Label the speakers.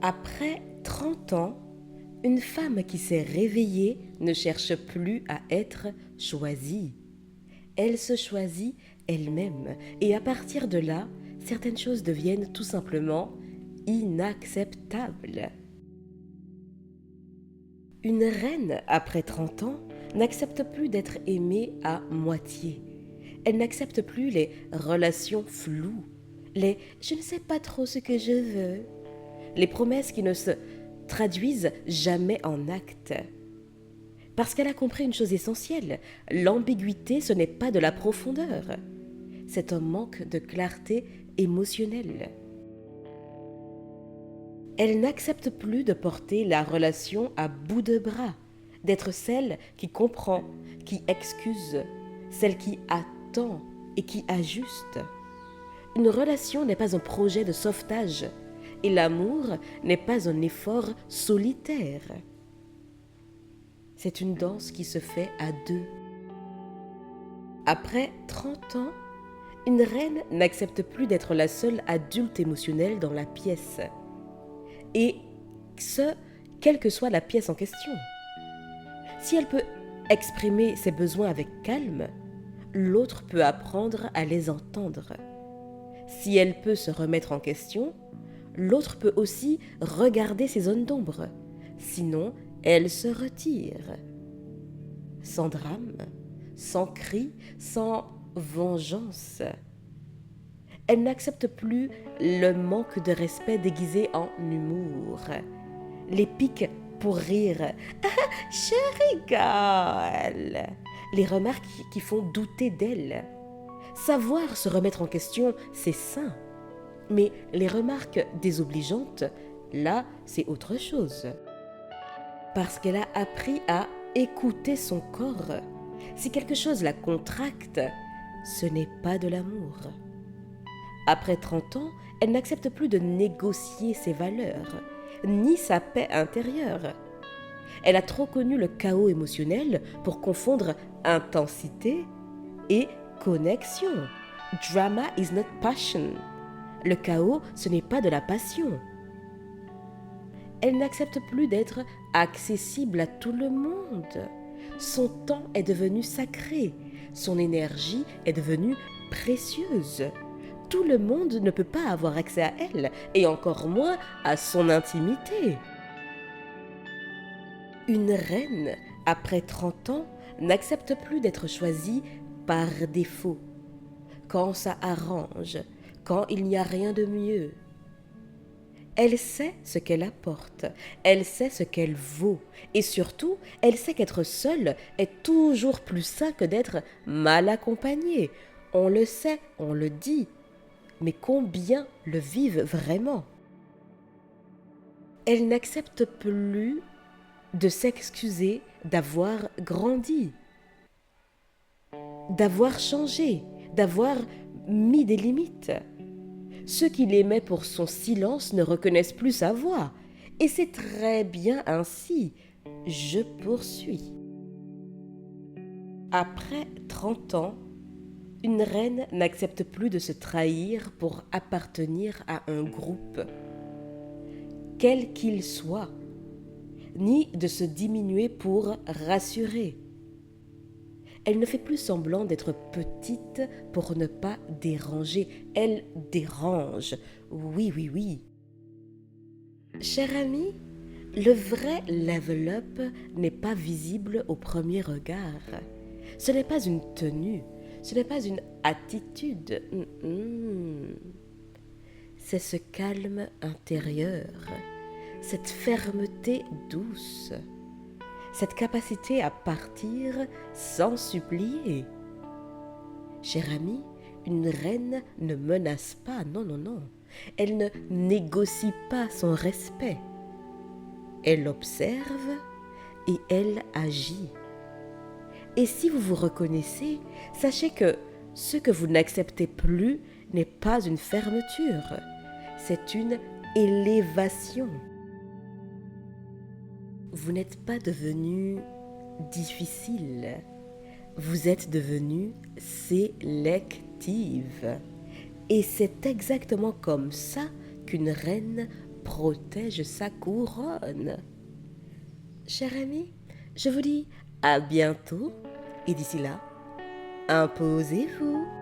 Speaker 1: Après 30 ans, une femme qui s'est réveillée ne cherche plus à être choisie. Elle se choisit elle-même et à partir de là, certaines choses deviennent tout simplement inacceptables. Une reine, après 30 ans, n'accepte plus d'être aimée à moitié. Elle n'accepte plus les relations floues, les je ne sais pas trop ce que je veux, les promesses qui ne se traduisent jamais en actes. Parce qu'elle a compris une chose essentielle, l'ambiguïté ce n'est pas de la profondeur, c'est un manque de clarté émotionnelle. Elle n'accepte plus de porter la relation à bout de bras, d'être celle qui comprend, qui excuse, celle qui attend et qui ajuste. Une relation n'est pas un projet de sauvetage et l'amour n'est pas un effort solitaire. C'est une danse qui se fait à deux. Après 30 ans, une reine n'accepte plus d'être la seule adulte émotionnelle dans la pièce. Et ce, quelle que soit la pièce en question. Si elle peut exprimer ses besoins avec calme, l'autre peut apprendre à les entendre. Si elle peut se remettre en question, l'autre peut aussi regarder ses zones d'ombre. Sinon, elle se retire. Sans drame, sans cri, sans vengeance. Elle n'accepte plus le manque de respect déguisé en humour. Les pics pour rire. Ah, je rigole. Les remarques qui font douter d'elle. Savoir se remettre en question, c'est sain. Mais les remarques désobligeantes, là, c'est autre chose. Parce qu'elle a appris à écouter son corps. Si quelque chose la contracte, ce n'est pas de l'amour. Après 30 ans, elle n'accepte plus de négocier ses valeurs, ni sa paix intérieure. Elle a trop connu le chaos émotionnel pour confondre intensité et connexion. Drama is not passion. Le chaos, ce n'est pas de la passion. Elle n'accepte plus d'être accessible à tout le monde. Son temps est devenu sacré. Son énergie est devenue précieuse. Tout le monde ne peut pas avoir accès à elle, et encore moins à son intimité. Une reine, après 30 ans, n'accepte plus d'être choisie par défaut, quand ça arrange, quand il n'y a rien de mieux. Elle sait ce qu'elle apporte, elle sait ce qu'elle vaut, et surtout, elle sait qu'être seule est toujours plus sain que d'être mal accompagnée. On le sait, on le dit, mais combien le vivent vraiment? Elle n'accepte plus de s'excuser d'avoir grandi, d'avoir changé, d'avoir mis des limites. Ceux qui l'aimaient pour son silence ne reconnaissent plus sa voix. Et c'est très bien ainsi. Je poursuis. Après 30 ans, une reine n'accepte plus de se trahir pour appartenir à un groupe, quel qu'il soit, ni de se diminuer pour rassurer. Elle ne fait plus semblant d'être petite pour ne pas déranger. Elle dérange. Oui, oui, oui. Cher ami, le vrai level up n'est pas visible au premier regard. Ce n'est pas une tenue, ce n'est pas une attitude. C'est ce calme intérieur, cette fermeté douce, cette capacité à partir sans supplier. Cher ami, une reine ne menace pas, non, non, non. Elle ne négocie pas son respect. Elle observe et elle agit. Et si vous vous reconnaissez, sachez que ce que vous n'acceptez plus n'est pas une fermeture, c'est une élévation. Vous n'êtes pas devenu difficile, vous êtes devenu sélective. Et c'est exactement comme ça qu'une reine protège sa couronne. Cher ami, je vous dis à bientôt et d'ici là, imposez-vous.